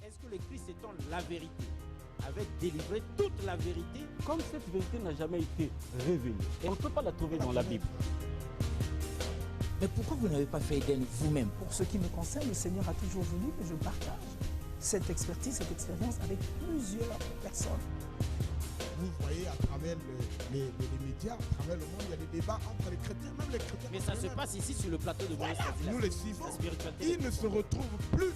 Est-ce que le Christ étant la vérité avait délivré toute la vérité? Comme cette vérité n'a jamais été révélée, on ne peut pas la trouver dans la Bible. Mais pourquoi vous n'avez pas fait Éden vous-même? Pour ce qui me concerne, le Seigneur a toujours voulu que je partage cette expertise, cette expérience avec plusieurs personnes. Vous voyez à travers les médias, à travers le monde, il y a des débats entre les chrétiens, même les chrétiens. Mais ça se passe ici sur le plateau de Moïse. Nous les suivons. La spiritualité. Ils ne se retrouvent plus.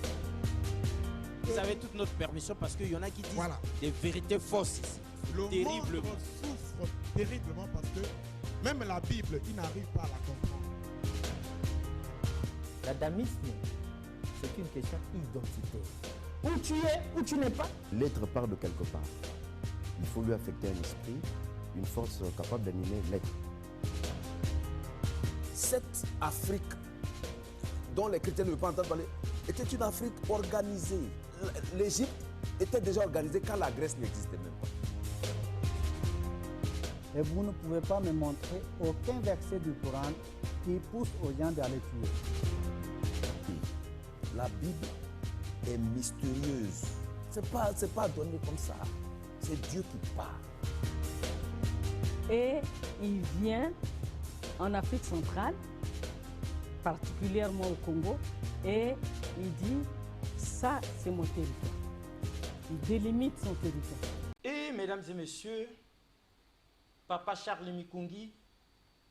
Vous avez toute notre permission parce qu'il y en a qui disent des vérités fausses ici. Le Terriblement. monde souffre terriblement parce que même la Bible, ils n'arrivent pas à la comprendre. L'adamisme, c'est une question identitaire. Où tu es, où tu n'es pas. L'être part de quelque part. Il faut lui affecter un esprit, une force capable d'animer l'être. Cette Afrique dont les chrétiens ne veulent pas entendre parler était une Afrique organisée. L'Égypte était déjà organisée quand la Grèce n'existait même pas. Et vous ne pouvez pas me montrer aucun verset du Coran qui pousse aux gens d'aller tuer. La Bible est mystérieuse. C'est pas donné comme ça. C'est Dieu qui parle. Et il vient en Afrique centrale, particulièrement au Congo, et il dit, ça c'est mon territoire. Il délimite son territoire. Et mesdames et messieurs, Papa Charles Mikungi,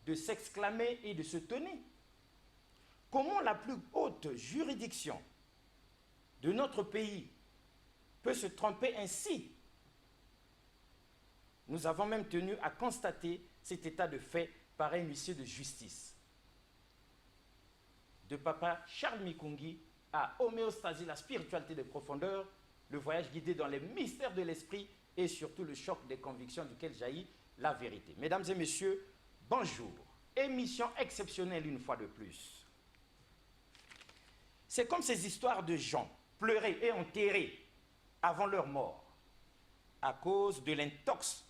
de s'exclamer et de se tenir. Comment la plus haute juridiction de notre pays peut se tromper ainsi? Nous avons même tenu à constater cet état de fait par un huissier de justice. De Papa Charles Mikungi à Homéostasie, la spiritualité des profondeurs, le voyage guidé dans les mystères de l'esprit et surtout le choc des convictions duquel jaillit la vérité. Mesdames et messieurs, bonjour. Émission exceptionnelle une fois de plus. C'est comme ces histoires de gens pleurés et enterrés avant leur mort à cause de l'intox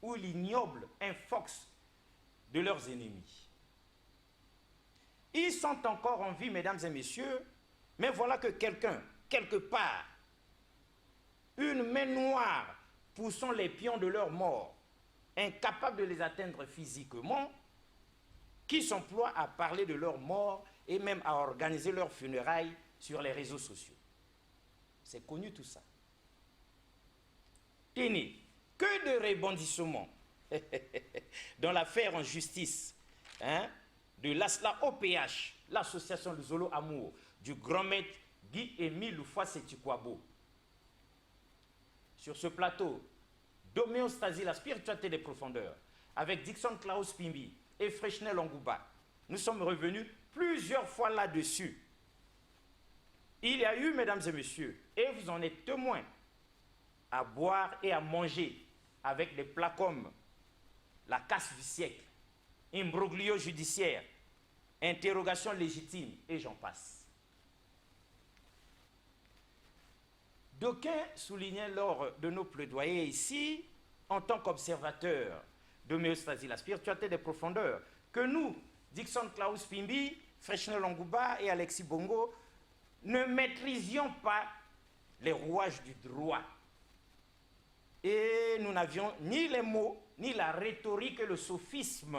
ou l'ignoble infox de leurs ennemis. Ils sont encore en vie, mesdames et messieurs, mais voilà que quelqu'un, quelque part, une main noire poussant les pions de leur mort, incapable de les atteindre physiquement, qui s'emploie à parler de leur mort et même à organiser leurs funérailles sur les réseaux sociaux. C'est connu tout ça. Tenez, que de rebondissements dans l'affaire en justice de l'ASLA OPH, l'association de Zolo Amour, du grand maître Guy-Émile Loufouas-Sétikwabo. Sur ce plateau d'Homéostasie, la spiritualité des profondeurs, avec Dixon Klaus Pimbi et Freshnel Ongouba, nous sommes revenus plusieurs fois là-dessus. Il y a eu, mesdames et messieurs, et vous en êtes témoins, à boire et à manger avec des plats comme la casse du siècle, imbroglio judiciaire, interrogation légitime, et j'en passe. D'aucuns soulignaient lors de nos plaidoyers ici, en tant qu'observateurs d'Homéostasie, la spiritualité des profondeurs, que nous, Dixon Klaus Pimbi, Freshnel Ongouba et Alexis Bongo, ne maîtrisions pas les rouages du droit. Et nous n'avions ni les mots, ni la rhétorique et le sophisme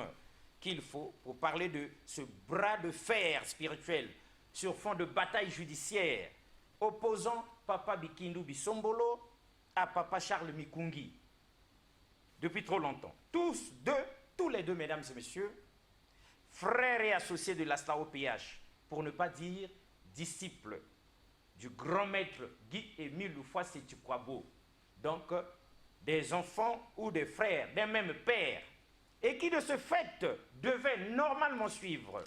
qu'il faut pour parler de ce bras de fer spirituel sur fond de bataille judiciaire opposant Papa Bikindu Bisombolo à Papa Charles Mikungi. Depuis trop longtemps. Tous les deux, mesdames et messieurs, frères et associés de l'ASLA OPH, pour ne pas dire disciples du grand maître Guy-Émile Loufouas-Sétikwabo. Donc, des enfants ou des frères d'un même père, et qui de ce fait devaient normalement suivre,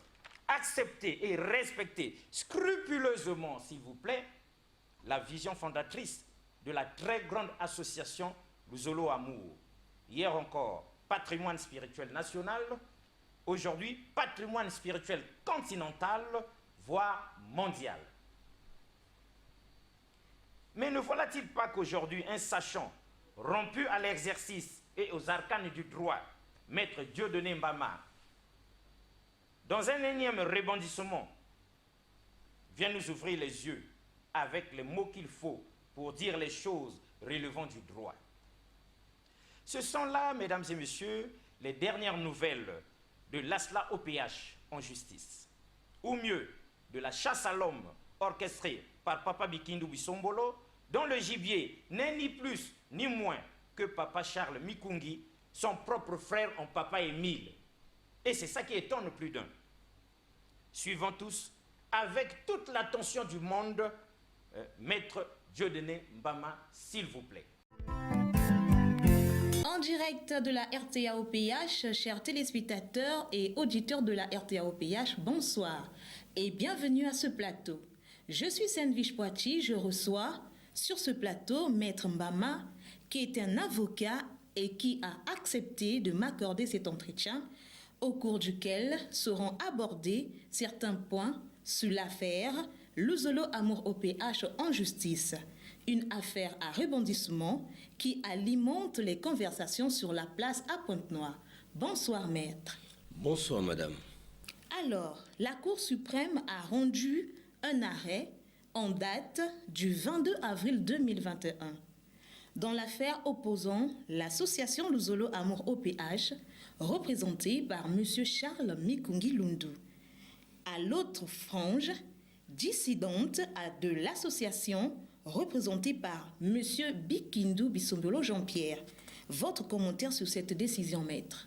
accepter et respecter scrupuleusement, s'il vous plaît, la vision fondatrice de la très grande association Luzolo Amour. Hier encore, patrimoine spirituel national, aujourd'hui, patrimoine spirituel continental, voire mondial. Mais ne voilà-t-il pas qu'aujourd'hui, un sachant rompu à l'exercice et aux arcanes du droit, Maître Dieudonné Mbama, dans un énième rebondissement, vient nous ouvrir les yeux avec les mots qu'il faut pour dire les choses relevant du droit. Ce sont là, mesdames et messieurs, les dernières nouvelles de l'ASLA OPH en justice. Ou mieux, de la chasse à l'homme orchestrée par Papa Bikindu Bisombolo, dont le gibier n'est ni plus ni moins que Papa Charles Mikungi, son propre frère en Papa Émile. Et c'est ça qui étonne plus d'un. Suivons tous, avec toute l'attention du monde, Maître Dieudonné Mbama, s'il vous plaît. En direct de la RTA-OPH, chers téléspectateurs et auditeurs de la RTA-OPH, bonsoir et bienvenue à ce plateau. Je suis Senvish Poiti, je reçois sur ce plateau Maître Mbama, qui est un avocat et qui a accepté de m'accorder cet entretien, au cours duquel seront abordés certains points sur l'affaire Luzolo Amour OPH en justice, une affaire à rebondissement qui alimente les conversations sur la place à Pointe-Noire. Bonsoir, maître. Bonsoir, madame. Alors, la Cour suprême a rendu un arrêt en date du 22 avril 2021 dans l'affaire opposant l'association Luzolo Amour OPH, représentée par M. Charles Mikungi Lundu, à l'autre frange dissidente de l'association représentée par M. Bikindu Bisombolo Jean-Pierre. Votre commentaire sur cette décision, maître?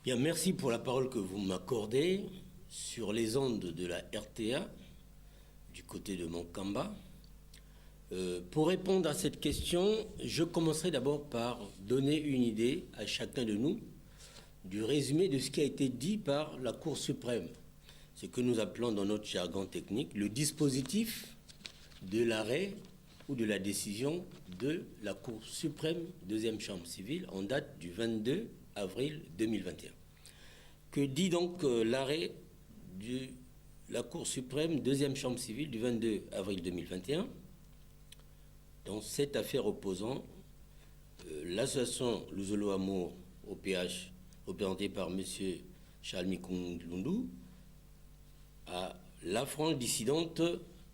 Bien, merci pour la parole que vous m'accordez sur les ondes de la RTA du côté de Monkamba. Pour répondre à cette question, je commencerai d'abord par donner une idée à chacun de nous du résumé de ce qui a été dit par la Cour suprême, ce que nous appelons dans notre jargon technique le dispositif de l'arrêt ou de la décision de la Cour suprême, deuxième chambre civile, en date du 22 avril 2021. Que dit donc l'arrêt de la Cour suprême, deuxième chambre civile, du 22 avril 2021 dans cette affaire opposant l'association Luzolo Amour OPH, représentée par M. Charles Mikungi Lundu, à la frange dissidente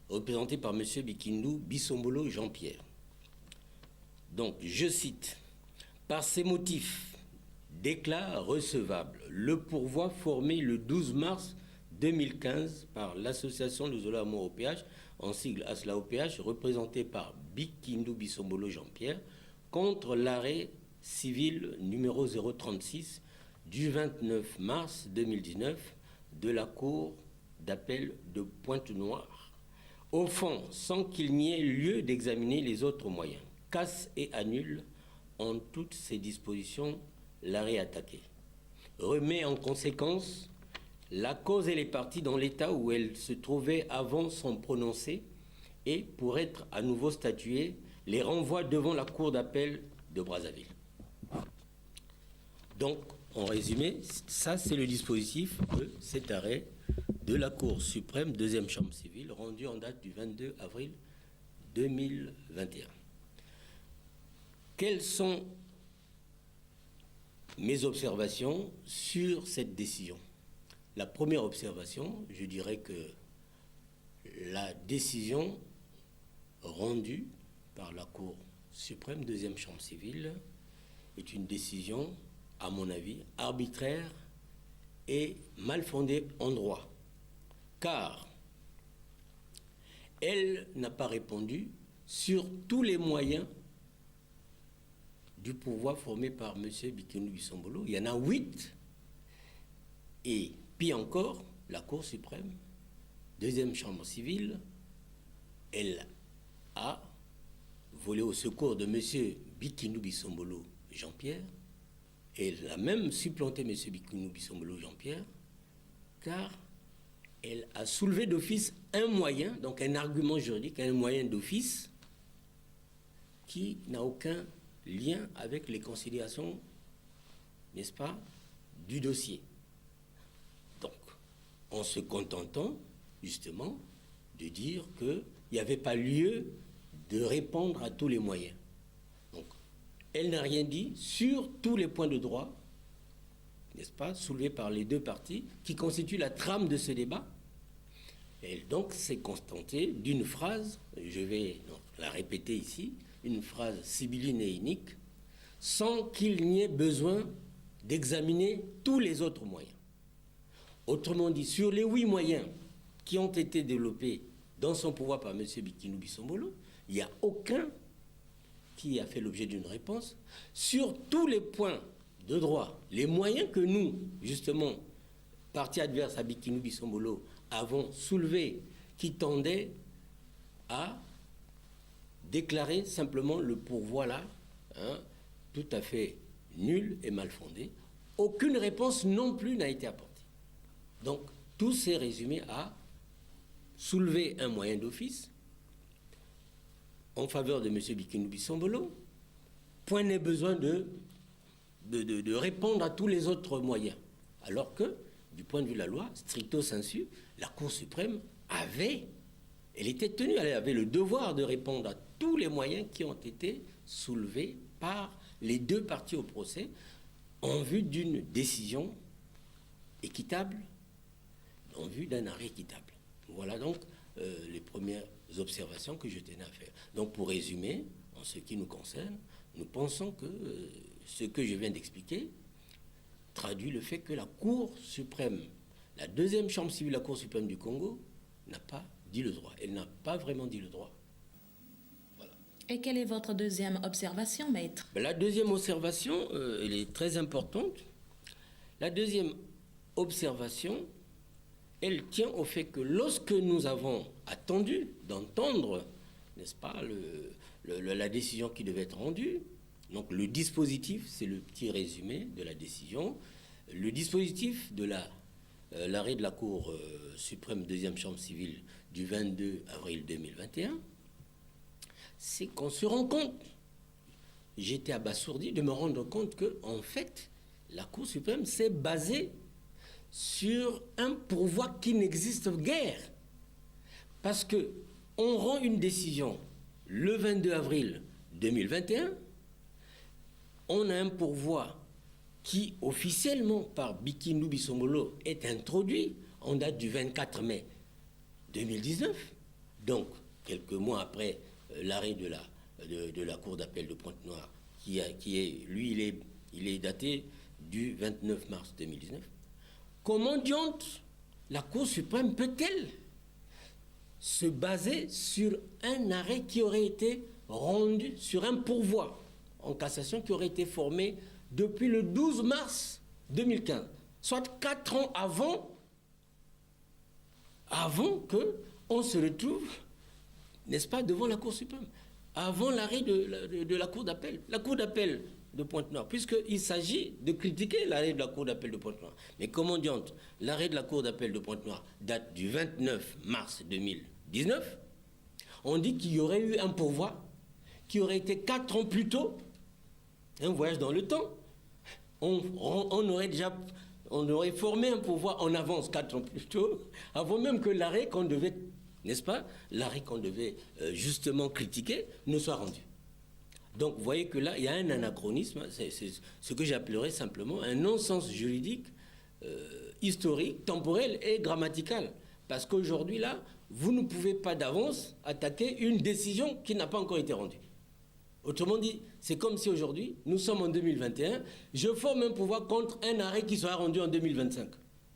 représentée par M. Bikindu Bisombolo Jean-Pierre. Donc, je cite, « Par ces motifs, déclare recevable le pourvoi formé le 12 mars 2015 par l'association Luzolo Amour OPH, en sigle ASLA OPH, représentée par Bikindu Bisombolo Jean-Pierre, contre l'arrêt civil numéro 036 du 29 mars 2019 de la Cour d'appel de Pointe-Noire, au fond, sans qu'il n'y ait lieu d'examiner les autres moyens, casse et annule en toutes ces dispositions l'arrêt attaqué. Remet en conséquence la cause et les parties dans l'état où elles se trouvaient avant son prononcé et, pour être à nouveau statuées, les renvoie devant la Cour d'appel de Brazzaville. Donc, en résumé, ça c'est le dispositif de cet arrêt de la Cour suprême, deuxième chambre civile, rendu en date du 22 avril 2021. Quelles sont mes observations sur cette décision? La première observation, je dirais que la décision rendue par la Cour suprême, deuxième chambre civile, est une décision, à mon avis, arbitraire et mal fondée en droit, car elle n'a pas répondu sur tous les moyens du pouvoir formé par M. Bikindu Bisombolo. Il y en a 8, et puis encore, la Cour suprême, deuxième chambre civile, elle a volé au secours de M. Bikindu Bisombolo Jean-Pierre, et elle a même supplanté M. Bikindu Bisombolo Jean-Pierre, car elle a soulevé d'office un moyen, donc un argument juridique, un moyen d'office, qui n'a aucun lien avec les considérations, n'est-ce pas, du dossier. Donc, en se contentant, justement, de dire qu'il n'y avait pas lieu de répondre à tous les moyens. Donc, elle n'a rien dit sur tous les points de droit, n'est-ce pas, soulevés par les deux parties, qui constituent la trame de ce débat. Elle donc s'est contentée d'une phrase, je vais l'a répété ici, une phrase sibylline et unique, sans qu'il n'y ait besoin d'examiner tous les autres moyens. Autrement dit, sur les 8 moyens qui ont été développés dans son pouvoir par M. Bikinou Bissombolo, il n'y a aucun qui a fait l'objet d'une réponse. Sur tous les points de droit, les moyens que nous, justement, parti adverse à Bikinou Bissombolo, avons soulevés, qui tendaient à déclarer simplement le pourvoi là, tout à fait nul et mal fondé. Aucune réponse non plus n'a été apportée. Donc, tout s'est résumé à soulever un moyen d'office en faveur de M. Bikinou Bissombolo. Point n'est besoin de répondre à tous les autres moyens. Alors que, du point de vue de la loi, stricto sensu, la Cour suprême elle était tenue, elle avait le devoir de répondre à tous les moyens qui ont été soulevés par les 2 parties au procès en vue d'une décision équitable, en vue d'un arrêt équitable. Voilà donc les premières observations que je tenais à faire. Donc pour résumer, en ce qui nous concerne, nous pensons que ce que je viens d'expliquer traduit le fait que la Cour suprême, la 2e chambre civile de la Cour suprême du Congo, n'a pas dit le droit. Elle n'a pas vraiment dit le droit. Voilà. Et quelle est votre deuxième observation, maître? La deuxième observation, elle est très importante. La deuxième observation, elle tient au fait que lorsque nous avons attendu d'entendre, n'est-ce pas, la décision qui devait être rendue, donc le dispositif, c'est le petit résumé de la décision, le dispositif de l'arrêt de la Cour suprême 2e chambre civile du 22 avril 2021, c'est qu'on se rend compte, j'étais abasourdi de me rendre compte que, en fait, la Cour suprême s'est basée sur un pourvoi qui n'existe guère. Parce que on rend une décision le 22 avril 2021, on a un pourvoi qui, officiellement, par Bikinou Bissombolo, est introduit en date du 24 mai 2019, donc quelques mois après l'arrêt de la Cour d'appel de Pointe-Noire, il est daté du 29 mars 2019. Comment diante la Cour suprême peut-elle se baser sur un arrêt qui aurait été rendu, sur un pourvoi en cassation qui aurait été formé depuis le 12 mars 2015, soit 4 ans avant qu'on se retrouve, n'est-ce pas, devant la Cour suprême, avant l'arrêt de la Cour d'appel. La Cour d'appel de Pointe-Noire, puisqu'il s'agit de critiquer l'arrêt de la Cour d'appel de Pointe-Noire. Mais comment diante, l'arrêt de la Cour d'appel de Pointe-Noire date du 29 mars 2019. On dit qu'il y aurait eu un pourvoi qui aurait été 4 ans plus tôt, un voyage dans le temps. On aurait formé un pourvoi en avance 4 ans plus tôt, avant même que l'arrêt qu'on devait, n'est-ce pas, l'arrêt qu'on devait justement critiquer ne soit rendu. Donc, vous voyez que là, il y a un anachronisme, c'est ce que j'appellerais simplement un non-sens juridique, historique, temporel et grammatical. Parce qu'aujourd'hui, là, vous ne pouvez pas d'avance attaquer une décision qui n'a pas encore été rendue. Autrement dit, c'est comme si aujourd'hui, nous sommes en 2021, je forme un pouvoir contre un arrêt qui sera rendu en 2025.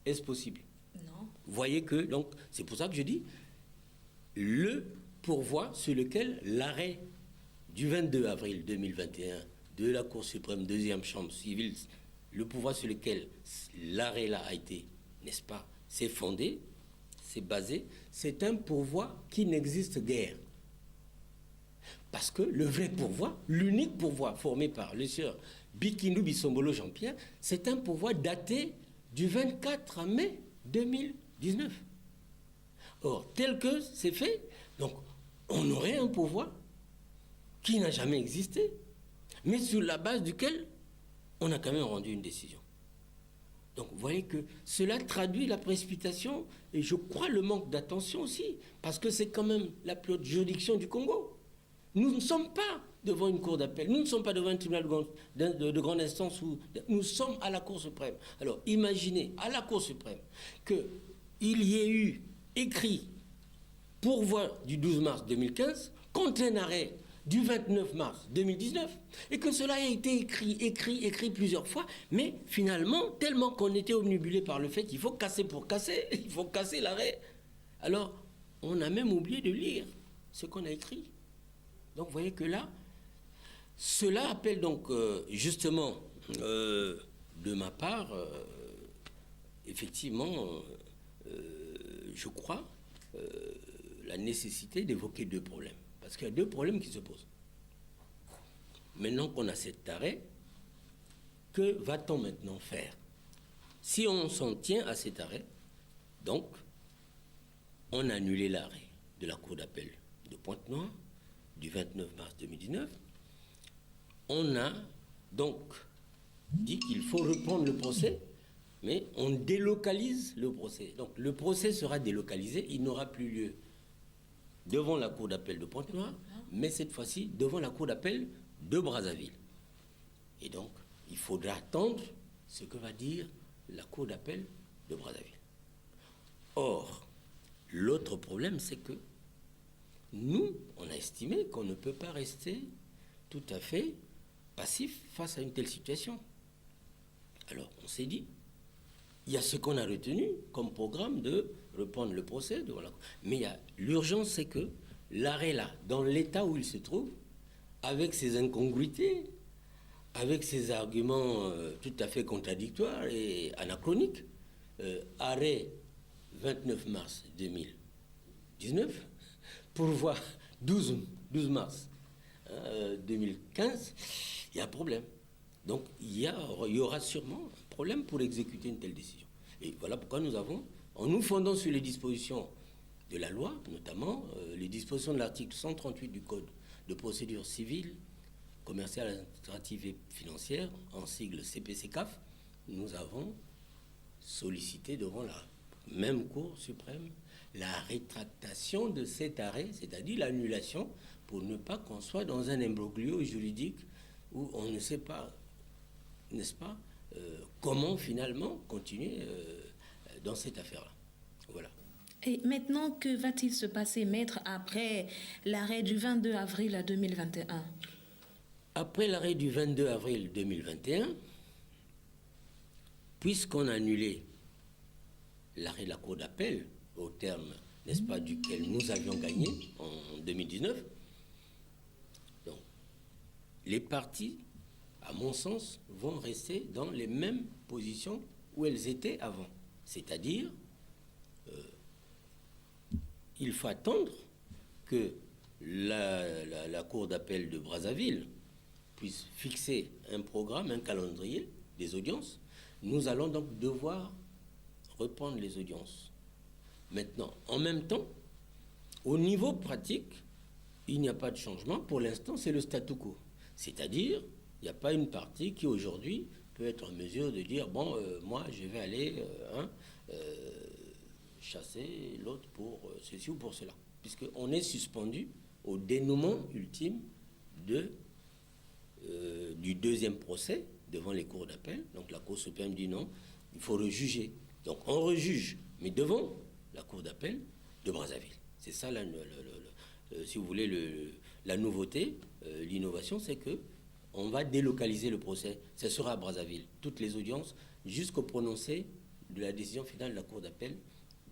Est-ce possible? Non. Vous voyez que, donc, c'est pour ça que je dis, le pourvoi sur lequel l'arrêt du 22 avril 2021 de la Cour suprême 2e chambre civile, le pouvoir sur lequel l'arrêt là a été, n'est-ce pas, c'est fondé, c'est basé, c'est un pourvoi qui n'existe guère. Parce que le vrai pourvoi, l'unique pourvoi formé par le sieur Bikinou Bissombolo Jean-Pierre, c'est un pourvoi daté du 24 mai 2019. Or, tel que c'est fait, donc on aurait un pourvoi qui n'a jamais existé, mais sur la base duquel on a quand même rendu une décision. Donc vous voyez que cela traduit la précipitation et je crois le manque d'attention aussi, parce que c'est quand même la plus haute juridiction du Congo. Nous ne sommes pas devant une cour d'appel, nous ne sommes pas devant un tribunal de grande instance, nous sommes à la Cour suprême. Alors imaginez à la Cour suprême qu'il y ait eu écrit pourvoi du 12 mars 2015 contre un arrêt du 29 mars 2019, et que cela a été écrit plusieurs fois, mais finalement, tellement qu'on était omnibulé par le fait qu'il faut casser pour casser, il faut casser l'arrêt. Alors, on a même oublié de lire ce qu'on a écrit. Donc, vous voyez que là, cela appelle donc, justement, de ma part, effectivement, je crois, la nécessité d'évoquer deux problèmes. Parce qu'il y a deux problèmes qui se posent. Maintenant qu'on a cet arrêt, que va-t-on maintenant faire? Si on s'en tient à cet arrêt, donc, on a annulé l'arrêt de la Cour d'appel de Pointe-Noire du 29 mars 2019. On a donc dit qu'il faut reprendre le procès, mais on délocalise le procès. Donc, le procès sera délocalisé, il n'aura plus lieu devant la Cour d'appel de Pointe-Noire, mais cette fois-ci devant la Cour d'appel de Brazzaville. Et donc, il faudra attendre ce que va dire la Cour d'appel de Brazzaville. Or, l'autre problème, c'est que nous, on a estimé qu'on ne peut pas rester tout à fait passif face à une telle situation. Alors, on s'est dit, il y a ce qu'on a retenu comme programme de reprendre le procès devant la Cour. Mais l'urgence, c'est que l'arrêt là, dans l'état où il se trouve, avec ses incongruités, avec ses arguments tout à fait contradictoires et anachroniques, arrêt 29 mars 2019, pourvoi 12 mars 2015, il y a un problème. Donc il y aura sûrement un problème pour exécuter une telle décision. Et voilà pourquoi nous avons, en nous fondant sur les dispositions de la loi, notamment les dispositions de l'article 138 du Code de procédure civile, commerciale, administrative et financière, en sigle CPC-CAF, nous avons sollicité devant la même Cour suprême la rétractation de cet arrêt, c'est-à-dire l'annulation, pour ne pas qu'on soit dans un imbroglio juridique où on ne sait pas, n'est-ce pas, comment finalement continuer dans cette affaire-là. Voilà. Et maintenant, que va-t-il se passer, maître, après l'arrêt du 22 avril 2021 ? Après l'arrêt du 22 avril 2021, puisqu'on a annulé l'arrêt de la Cour d'appel, au terme, n'est-ce pas, duquel nous avions gagné en 2019, donc, les parties, à mon sens, vont rester dans les mêmes positions où elles étaient avant. C'est-à-dire, il faut attendre que la Cour d'appel de Brazzaville puisse fixer un programme, un calendrier des audiences. Nous allons donc devoir reprendre les audiences. Maintenant, en même temps, au niveau pratique, il n'y a pas de changement. Pour l'instant, c'est le statu quo. C'est-à-dire, il n'y a pas une partie qui, aujourd'hui, peut être en mesure de dire, bon, moi, je vais aller chasser l'autre pour ceci ou pour cela. Puisqu'on est suspendu au dénouement ultime du deuxième procès devant les cours d'appel. Donc la Cour suprême dit non, il faut rejuger. Donc on rejuge, mais devant la Cour d'appel de Brazzaville. C'est ça, si vous voulez, la nouveauté, l'innovation, c'est que on va délocaliser le procès. Ce sera à Brazzaville. Toutes les audiences jusqu'au prononcé de la décision finale de la Cour d'appel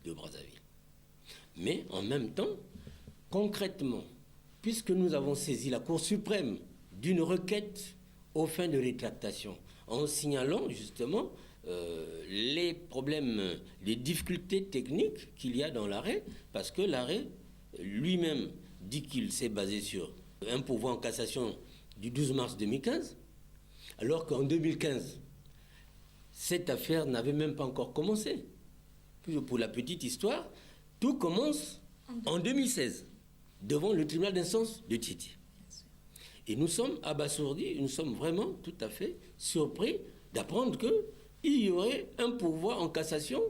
de Brazzaville. Mais en même temps, concrètement, puisque nous avons saisi la Cour suprême d'une requête aux fins de rétractation, en signalant justement les problèmes, les difficultés techniques qu'il y a dans l'arrêt, parce que l'arrêt lui-même dit qu'il s'est basé sur un pourvoi en cassation du 12 mars 2015, alors qu'en 2015, cette affaire n'avait même pas encore commencé. Pour la petite histoire, tout commence en 2016, devant le tribunal d'instance de Tiétié. Et nous sommes abasourdis, nous sommes vraiment tout à fait surpris d'apprendre qu'il y aurait un pourvoi en cassation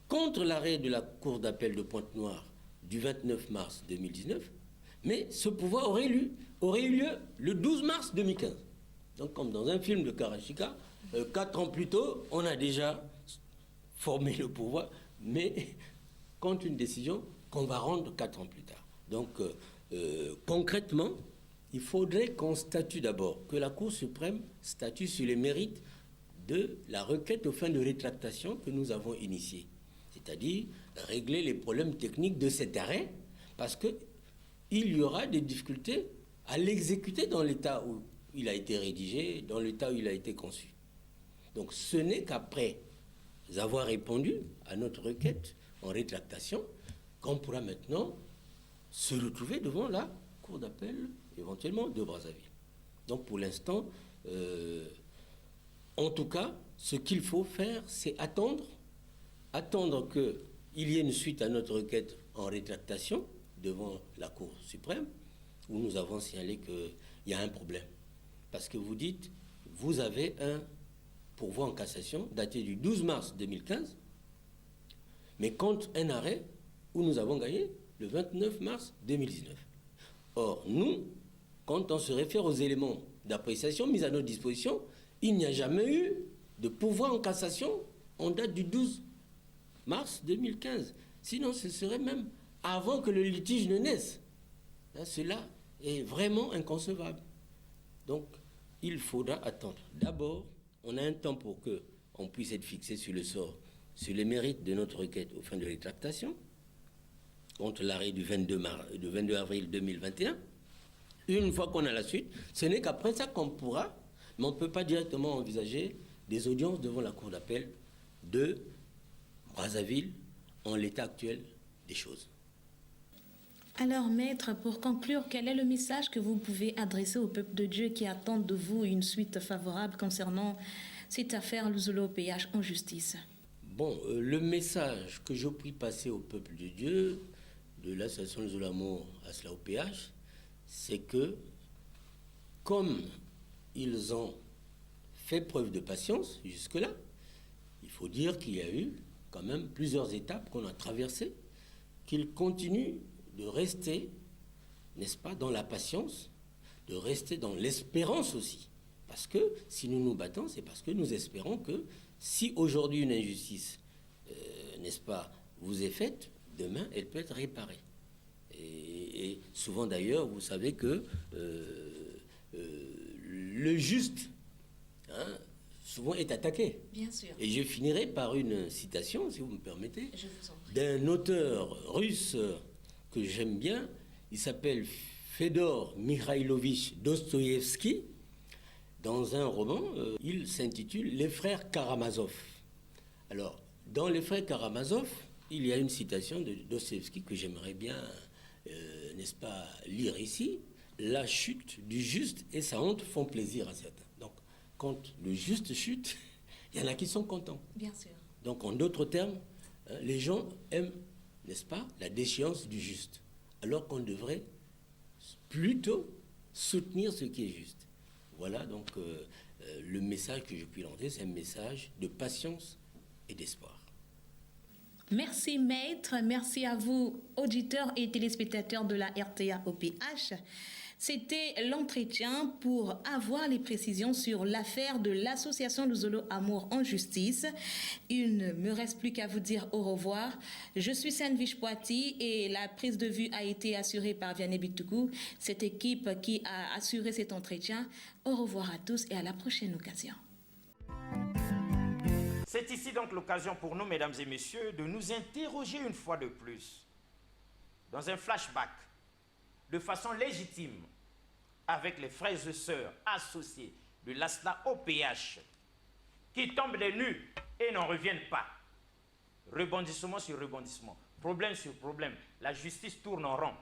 contre l'arrêt de la Cour d'appel de Pointe-Noire du 29 mars 2019, mais ce pourvoi aurait eu lieu le 12 mars 2015. Donc comme dans un film de Karachika, 4 ans plus tôt, on a déjà formé le pourvoi, mais contre une décision qu'on va rendre 4 ans plus tard. Donc, concrètement, il faudrait qu'on statue d'abord, que la Cour suprême statue sur les mérites de la requête aux fins de rétractation que nous avons initiée. C'est-à-dire régler les problèmes techniques de cet arrêt, parce qu'il y aura des difficultés à l'exécuter dans l'état où il a été rédigé, dans l'état où il a été conçu. Donc ce n'est qu'après avoir répondu à notre requête en rétractation qu'on pourra maintenant se retrouver devant la Cour d'appel, éventuellement, de Brazzaville. Donc pour l'instant, en tout cas, ce qu'il faut faire, c'est attendre qu'il y ait une suite à notre requête en rétractation devant la Cour suprême, où nous avons signalé qu'il y a un problème. Parce que vous dites, vous avez un pourvoi en cassation daté du 12 mars 2015, mais contre un arrêt où nous avons gagné le 29 mars 2019. Or, nous, quand on se réfère aux éléments d'appréciation mis à notre disposition, il n'y a jamais eu de pourvoi en cassation en date du 12 mars 2015. Sinon, ce serait même avant que le litige ne naisse. Là, cela est vraiment inconcevable. Donc, il faudra attendre. D'abord, on a un temps pour qu'on puisse être fixé sur le sort, sur les mérites de notre requête aux fins de rétractation, contre l'arrêt du 22 avril 2021. Une fois qu'on a la suite, ce n'est qu'après ça qu'on pourra, mais on ne peut pas directement envisager des audiences devant la Cour d'appel de Brazzaville en l'état actuel des choses. Alors, maître, pour conclure, quel est le message que vous pouvez adresser au peuple de Dieu qui attend de vous une suite favorable concernant cette affaire Luzolo-OPH en justice? Bon, le message que je prie passer au peuple de Dieu, de l'association Luzolo-Amour à cela OPH, c'est que, comme ils ont fait preuve de patience jusque-là, il faut dire qu'il y a eu quand même plusieurs étapes qu'on a traversées, qu'ils continuent de rester, n'est-ce pas, dans la patience, de rester dans l'espérance aussi. Parce que si nous nous battons, c'est parce que nous espérons que si aujourd'hui une injustice, n'est-ce pas, vous est faite, demain, elle peut être réparée. Et souvent d'ailleurs, vous savez que le juste, souvent est attaqué. Bien sûr. Et je finirai par une citation, si vous me permettez, Je vous en prie. d'un auteur russe que j'aime bien. Il s'appelle Fedor Mikhailovitch Dostoïevski. Dans un roman, il s'intitule « Les frères Karamazov ». Alors, dans « Les frères Karamazov », il y a une citation de Dostoïevski que j'aimerais bien, n'est-ce pas, lire ici. « La chute du juste et sa honte font plaisir à certains ». Donc, quand le juste chute, il y en a qui sont contents. Bien sûr. Donc, en d'autres termes, les gens aiment, n'est-ce pas, la déchéance du juste, alors qu'on devrait plutôt soutenir ce qui est juste. Voilà donc le message que je puis lancer, c'est un message de patience et d'espoir. Merci maître, merci à vous auditeurs et téléspectateurs de la RTA-OPH. C'était l'entretien pour avoir les précisions sur l'affaire de l'association Luzolo-Amour en justice. Il ne me reste plus qu'à vous dire au revoir. Je suis Sainte-Viche Poiti et la prise de vue a été assurée par Vianney Bitougou, cette équipe qui a assuré cet entretien. Au revoir à tous et à la prochaine occasion. C'est ici donc l'occasion pour nous, mesdames et messieurs, de nous interroger une fois de plus, dans un flashback, de façon légitime, avec les frères et sœurs associés de l'ASLA OPH, qui tombent des nues et n'en reviennent pas. Rebondissement sur rebondissement, problème sur problème, la justice tourne en rond.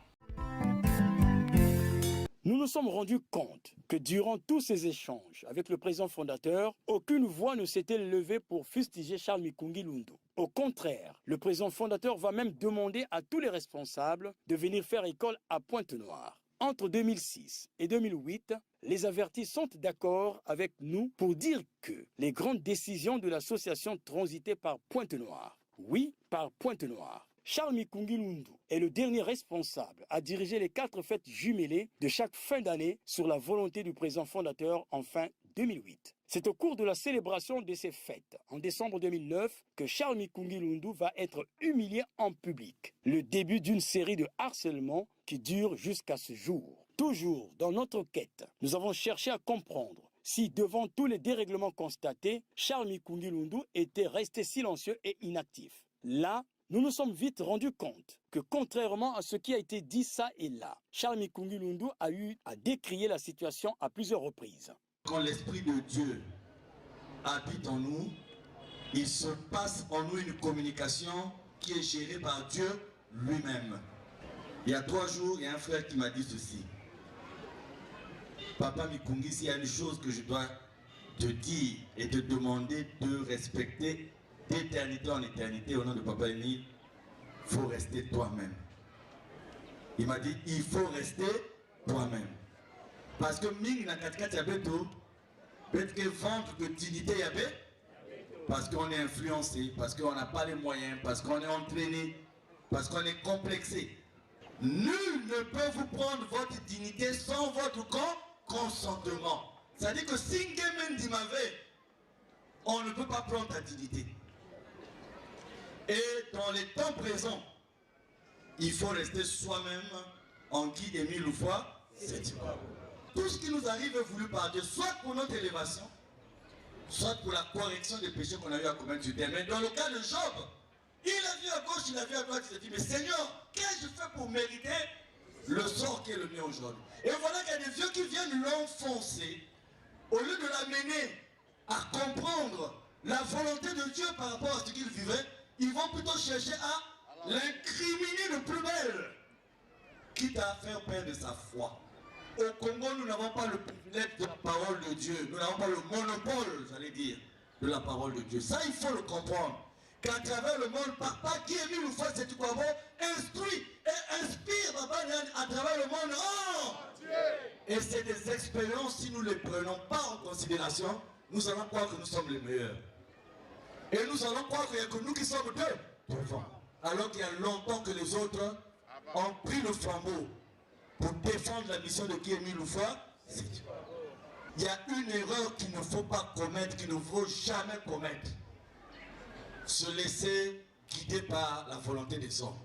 Nous nous sommes rendus compte que durant tous ces échanges avec le président fondateur, aucune voix ne s'était levée pour fustiger Charles Mikungui Lundu. Au contraire, le président fondateur va même demander à tous les responsables de venir faire école à Pointe-Noire. Entre 2006 et 2008, les avertis sont d'accord avec nous pour dire que les grandes décisions de l'association transitaient par Pointe-Noire. Oui, par Pointe-Noire. Charles Mikungui Lundu est le dernier responsable à diriger les 4 fêtes jumelées de chaque fin d'année sur la volonté du président fondateur en fin 2008. C'est au cours de la célébration de ces fêtes, en décembre 2009, que Charles Mikungi Lundu va être humilié en public. Le début d'une série de harcèlements qui dure jusqu'à ce jour. Toujours dans notre quête, nous avons cherché à comprendre si, devant tous les dérèglements constatés, Charles Mikungi Lundu était resté silencieux et inactif. Là, nous nous sommes vite rendus compte que, contrairement à ce qui a été dit ça et là, Charles Mikungi Lundu a eu à décrier la situation à plusieurs reprises. Quand l'Esprit de Dieu habite en nous, il se passe en nous une communication qui est gérée par Dieu lui-même. Il y a 3 jours, il y a un frère qui m'a dit ceci. Papa Mikungi, s'il y a une chose que je dois te dire et te demander de respecter d'éternité en éternité au nom de Papa Émile, il faut rester toi-même. Il m'a dit, il faut rester toi-même. Parce que Ming na 4 yabeto, peut-être que ventre que dignité yabé, parce qu'on est influencé, parce qu'on n'a pas les moyens, parce qu'on est entraîné, parce qu'on est complexé. Nul ne peut vous prendre votre dignité sans votre consentement. C'est-à-dire que si Ngemen Dimave, on ne peut pas prendre ta dignité. Et dans les temps présents, il faut rester soi-même en guide Émile Loufoy. Tout ce qui nous arrive est voulu par Dieu, soit pour notre élévation, soit pour la correction des péchés qu'on a eu à commettre sur terre. Mais dans le cas de Job, il a vu à gauche, il a vu à droite, il s'est dit, mais Seigneur, qu'est-ce que je fais pour mériter le sort qui est le mien aujourd'hui? Et voilà qu'il y a des vieux qui viennent l'enfoncer, au lieu de l'amener à comprendre la volonté de Dieu par rapport à ce qu'il vivait, ils vont plutôt chercher à l'incriminer de plus belle, quitte à faire perdre sa foi. Au Congo, nous n'avons pas le privilège de la parole de Dieu. Nous n'avons pas le monopole, j'allais dire, de la parole de Dieu. Ça, il faut le comprendre. Qu'à travers le monde, Papa qui est mis une fois, c'est quoi bon, instruit et inspire Papa à travers le monde. Oh! Et c'est des expériences, si nous ne les prenons pas en considération, nous allons croire que nous sommes les meilleurs. Et nous allons croire qu'il n'y a que nous qui sommes devant. Alors qu'il y a longtemps que les autres ont pris le flambeau pour défendre la mission de Guy-Émile Loufoy. Il y a une erreur qu'il ne faut pas commettre, qu'il ne faut jamais commettre. Se laisser guider par la volonté des hommes.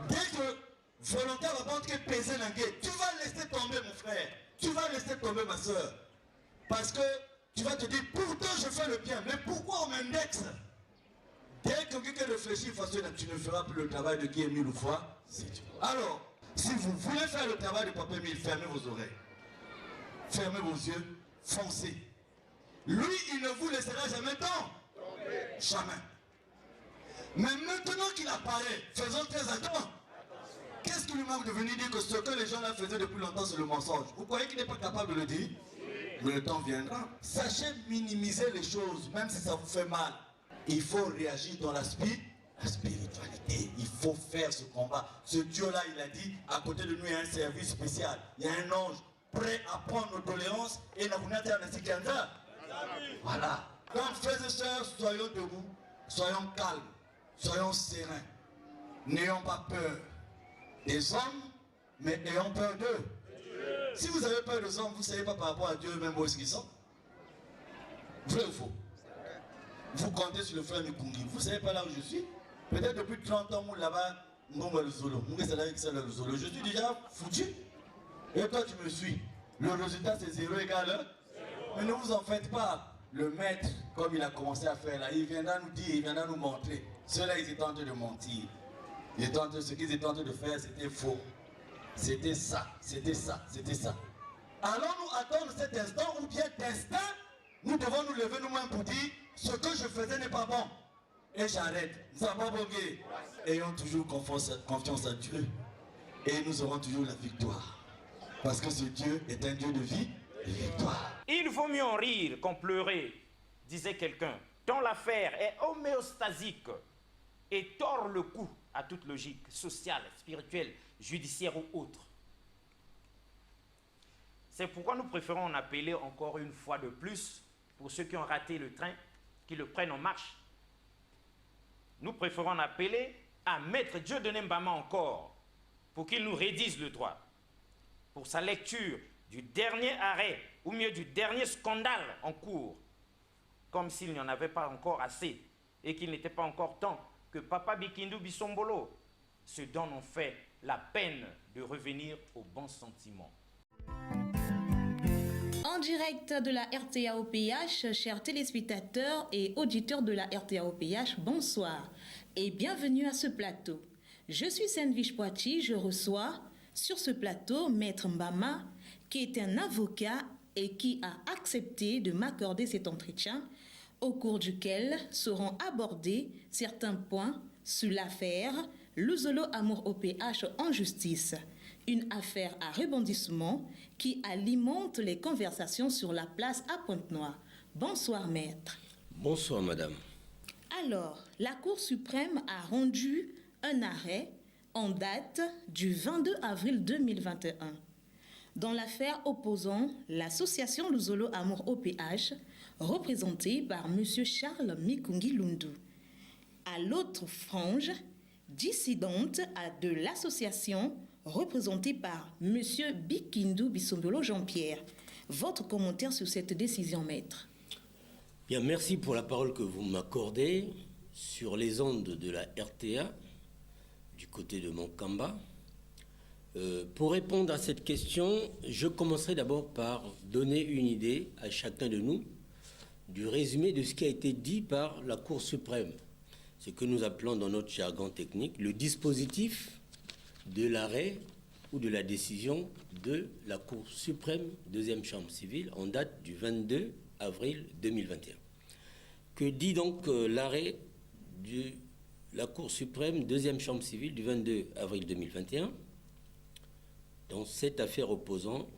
Dès que volonté va pas te peser la guerre, tu vas laisser tomber mon frère, tu vas laisser tomber ma soeur. Parce que tu vas te dire, pourtant je fais le bien, mais pourquoi on m'indexe? Dès que quelqu'un réfléchit, tu ne feras plus le travail de Guy-Émile Loufoy. Alors, si vous voulez faire le travail de Papa Émile, fermez vos oreilles. Fermez vos yeux, foncez. Lui, il ne vous laissera jamais tomber. Jamais. Mais maintenant qu'il apparaît, faisons très attention. Qu'est-ce qui lui manque de venir dire que ce que les gens là faisaient depuis longtemps, c'est le mensonge? Vous croyez qu'il n'est pas capable de le dire? Mais le temps viendra. Sachez minimiser les choses, même si ça vous fait mal. Il faut réagir dans la spiritualité. Il faut faire ce combat. Ce Dieu-là, il a dit, à côté de nous, il y a un service spécial. Il y a un ange prêt à prendre nos doléances et nous avons. Voilà. Donc, frères et sœurs, soyons debout, soyons calmes, soyons sereins. N'ayons pas peur des hommes, mais ayons peur d'eux. Si vous avez peur des hommes, vous ne savez pas par rapport à Dieu même où est-ce qu'ils sont. Vrai ou faux? Vous comptez sur le frère Mikungi. Vous ne savez pas là où je suis? Peut-être depuis 30 ans, là-bas, je suis déjà foutu. Et toi, tu me suis. Le résultat, c'est 0 égale 1. Mais ne vous en faites pas. Le maître, comme il a commencé à faire là, il viendra nous dire, il viendra nous montrer. Ceux-là, ils étaient en train de mentir. Ce qu'ils étaient en train de faire, c'était faux. C'était ça, c'était ça, c'était ça. Allons-nous attendre cet instant ou bien d'instinct, nous devons nous lever nous-mêmes pour dire, ce que je faisais n'est pas bon. Et j'arrête. Nous avons bogué. Ayons toujours confiance à Dieu. Et nous aurons toujours la victoire. Parce que ce Dieu est un Dieu de vie et de victoire. Il vaut mieux en rire qu'en pleurer, disait quelqu'un, tant l'affaire est homéostasique et tord le cou à toute logique sociale, spirituelle, judiciaire ou autre. C'est pourquoi nous préférons en appeler encore une fois de plus, pour ceux qui ont raté le train, qui le prennent en marche. Nous préférons en appeler à Maître Dieudonné Mbama encore, pour qu'il nous rédise le droit, pour sa lecture du dernier arrêt ou mieux du dernier scandale en cours, comme s'il n'y en avait pas encore assez et qu'il n'était pas encore temps que Papa Bikindu Bisombolo se donne en fait la peine de revenir aux bons sentiments. En direct de la RTA-OPH, chers téléspectateurs et auditeurs de la RTA-OPH, bonsoir et bienvenue à ce plateau. Je suis Senvish Poiti, je reçois sur ce plateau Maître Mbama, qui est un avocat et qui a accepté de m'accorder cet entretien, au cours duquel seront abordés certains points sur l'affaire Luzolo Amour OPH en justice, une affaire à rebondissement qui alimente les conversations sur la place à Pointe-Noire. Bonsoir, maître. Bonsoir, madame. Alors, la Cour suprême a rendu un arrêt en date du 22 avril 2021 dans l'affaire opposant l'association Luzolo Amour OPH, représentée par M. Charles Mikungi Lundu, à l'autre frange dissidente de l'association représentée par M. Bikindu Bisombolo Jean-Pierre. Votre commentaire sur cette décision, maître? Bien, merci pour la parole que vous m'accordez sur les ondes de la RTA du côté de Monkamba. Pour répondre à cette question, je commencerai d'abord par donner une idée à chacun de nous du résumé de ce qui a été dit par la Cour suprême, ce que nous appelons dans notre jargon technique le dispositif de l'arrêt ou de la décision de la Cour suprême, deuxième chambre civile, en date du 22 avril 2021. Que dit donc l'arrêt de la Cour suprême, deuxième chambre civile, du 22 avril 2021 dans cette affaire opposant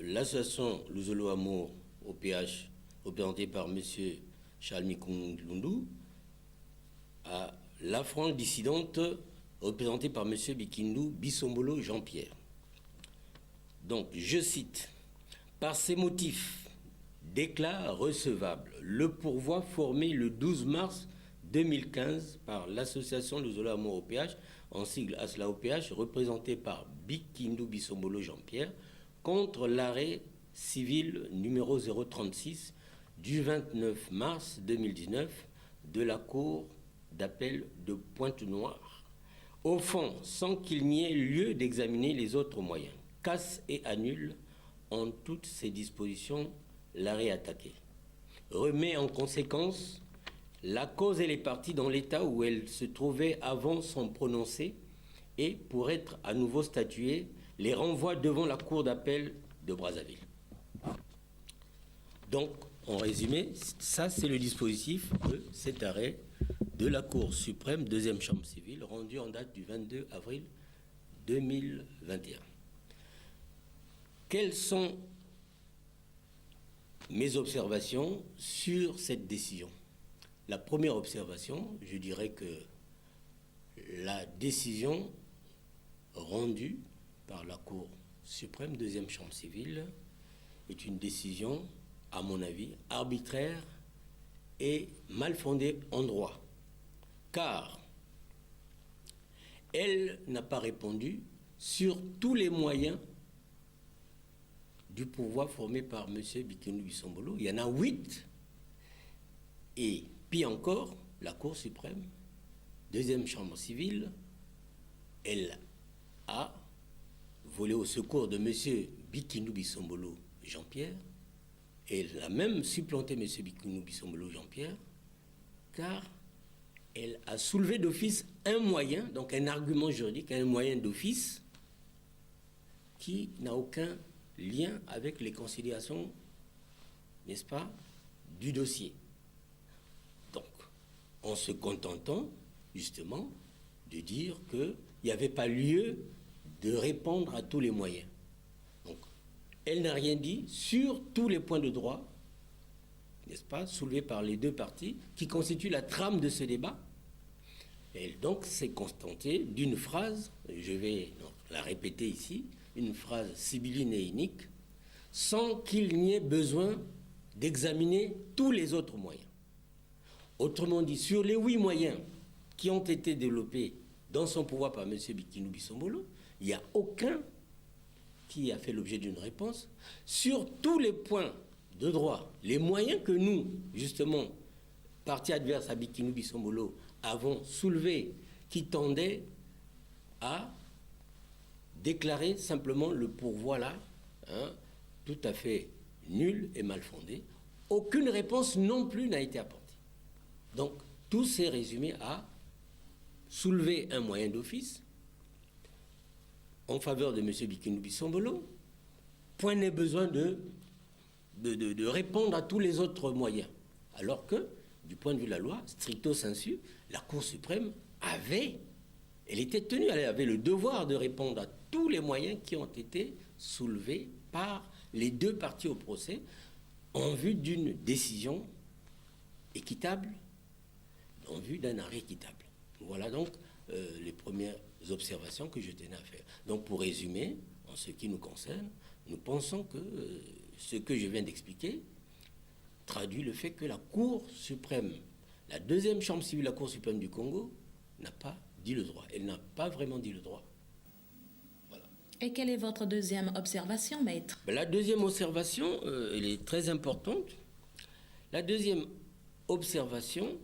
l'association Luzolo Amour OPH, représentée par M. Charles Mikungi Lundu, à la frange dissidente représentée par M. Bikindu Bisombolo Jean-Pierre. Donc, je cite, « Par ces motifs, déclare recevable le pourvoi formé le 12 mars 2015 par l'association Luzolo Amour OPH, en sigle ASLA OPH, représentée par Bikindu Bisombolo Jean-Pierre, contre l'arrêt civil numéro 036 du 29 mars 2019 de la Cour d'appel de Pointe-Noire, au fond, sans qu'il n'y ait lieu d'examiner les autres moyens, casse et annule en toutes ces dispositions l'arrêt attaqué. Remet en conséquence la cause et les parties dans l'état où elles se trouvaient avant son prononcé et, pour être à nouveau statuées, les renvoie devant la Cour d'appel de Brazzaville. Donc, en résumé, ça c'est le dispositif de cet arrêt de la Cour suprême, deuxième chambre civile, rendu en date du 22 avril 2021. Quelles sont mes observations sur cette décision? La première observation, je dirais que la décision rendue par la Cour suprême, deuxième chambre civile, est une décision, à mon avis, arbitraire et mal fondée en droit, car elle n'a pas répondu sur tous les moyens du pouvoir formé par M. Bikindu Bisombolo. Il y en a 8, et puis encore, la Cour suprême, deuxième chambre civile, elle a volé au secours de M. Bikindu Bisombolo Jean-Pierre, et elle a même supplanté M. Bikindu Bisombolo Jean-Pierre, car elle a soulevé d'office un moyen, donc un argument juridique, un moyen d'office, qui n'a aucun lien avec les conciliations, n'est-ce pas, du dossier. Donc, en se contentant, justement, de dire qu'il n'y avait pas lieu de répondre à tous les moyens. Donc, elle n'a rien dit sur tous les points de droit, n'est-ce pas, soulevés par les deux parties, qui constituent la trame de ce débat. Elle donc s'est contentée d'une phrase, je vais donc la répéter ici, une phrase sibylline et unique, sans qu'il n'y ait besoin d'examiner tous les autres moyens. Autrement dit, sur les 8 moyens qui ont été développés dans son pouvoir par M. Bikindu Bisombolo, il n'y a aucun qui a fait l'objet d'une réponse, sur tous les points de droit, les moyens que nous, justement, partie adverse à Bikinu Bissombolo, avons soulevés, qui tendaient à déclarer simplement le pourvoi là, tout à fait nul et mal fondé. Aucune réponse non plus n'a été apportée. Donc, tout s'est résumé à soulever un moyen d'office en faveur de M. Bikinu Bissombolo. Point n'est besoin de répondre à tous les autres moyens. Alors que, du point de vue de la loi, stricto sensu, la Cour suprême elle était tenue, elle avait le devoir de répondre à tous les moyens qui ont été soulevés par les deux parties au procès en vue d'une décision équitable, en vue d'un arrêt équitable. Voilà donc les premières observations que je tenais à faire. Donc pour résumer, en ce qui nous concerne, nous pensons que ce que je viens d'expliquer traduit le fait que la Cour suprême, la deuxième chambre civile de la Cour suprême du Congo, n'a pas dit le droit. Elle n'a pas vraiment dit le droit. Voilà. Et quelle est votre deuxième observation, maître? La deuxième observation, elle est très importante. La deuxième observation,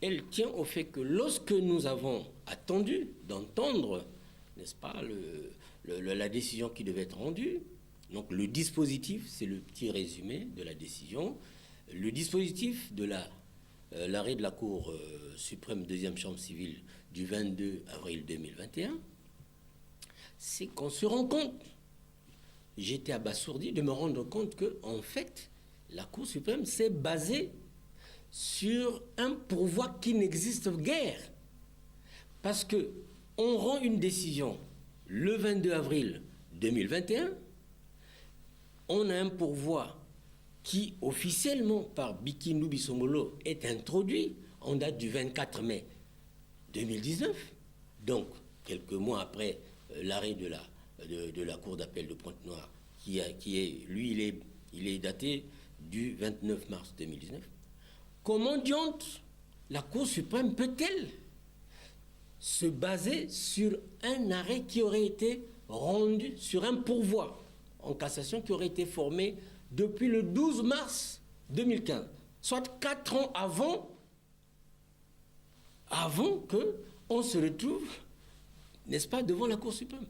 elle tient au fait que lorsque nous avons attendu d'entendre, n'est-ce pas, la décision qui devait être rendue, donc le dispositif, c'est le petit résumé de la décision, le dispositif de l'arrêt de la Cour suprême deuxième chambre civile du 22 avril 2021, c'est qu'on se rend compte, j'étais abasourdi de me rendre compte que, en fait, la Cour suprême s'est basée sur un pourvoi qui n'existe guère. Parce que on rend une décision le 22 avril 2021, on a un pourvoi qui, officiellement, par Bikinu Bissombolo, est introduit en date du 24 mai 2019, donc quelques mois après l'arrêt de la Cour d'appel de Pointe-Noire, il est daté du 29 mars 2019. Comment diante la Cour suprême peut-elle se baser sur un arrêt qui aurait été rendu, sur un pourvoi en cassation qui aurait été formé depuis le 12 mars 2015, soit 4 ans avant qu'on se retrouve, n'est-ce pas, devant la Cour suprême,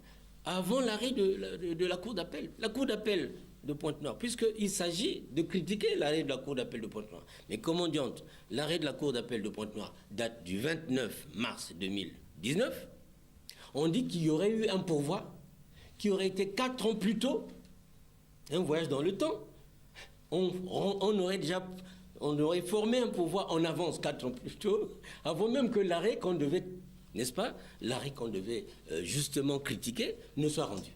avant l'arrêt de la Cour d'appel. La Cour d'appel de Pointe-Noire, puisqu'il s'agit de critiquer l'arrêt de la Cour d'appel de Pointe-Noire. Mais comment diante, l'arrêt de la Cour d'appel de Pointe-Noire date du 29 mars 2019. On dit qu'il y aurait eu un pourvoi qui aurait été 4 ans plus tôt, un voyage dans le temps. On aurait formé un pourvoi en avance 4 ans plus tôt, avant même que l'arrêt qu'on devait, n'est-ce pas, l'arrêt qu'on devait justement critiquer ne soit rendu.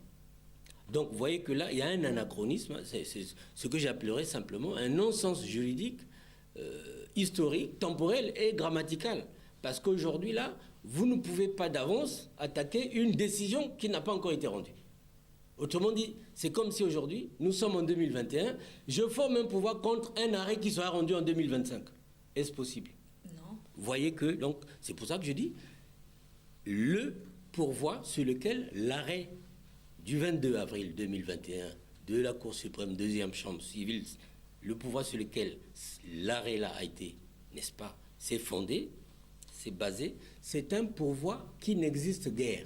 Donc, vous voyez que là, il y a un anachronisme, c'est ce que j'appellerais simplement un non-sens juridique, historique, temporel et grammatical. Parce qu'aujourd'hui, là, vous ne pouvez pas d'avance attaquer une décision qui n'a pas encore été rendue. Autrement dit, c'est comme si aujourd'hui, nous sommes en 2021, je forme un pouvoir contre un arrêt qui sera rendu en 2025. Est-ce possible? Non. Vous voyez que, donc, c'est pour ça que je dis, le pourvoi sur lequel l'arrêt du 22 avril 2021 de la Cour suprême, deuxième chambre civile, le pouvoir sur lequel l'arrêt là a été, n'est-ce pas, c'est fondé, c'est basé, c'est un pourvoi qui n'existe guère.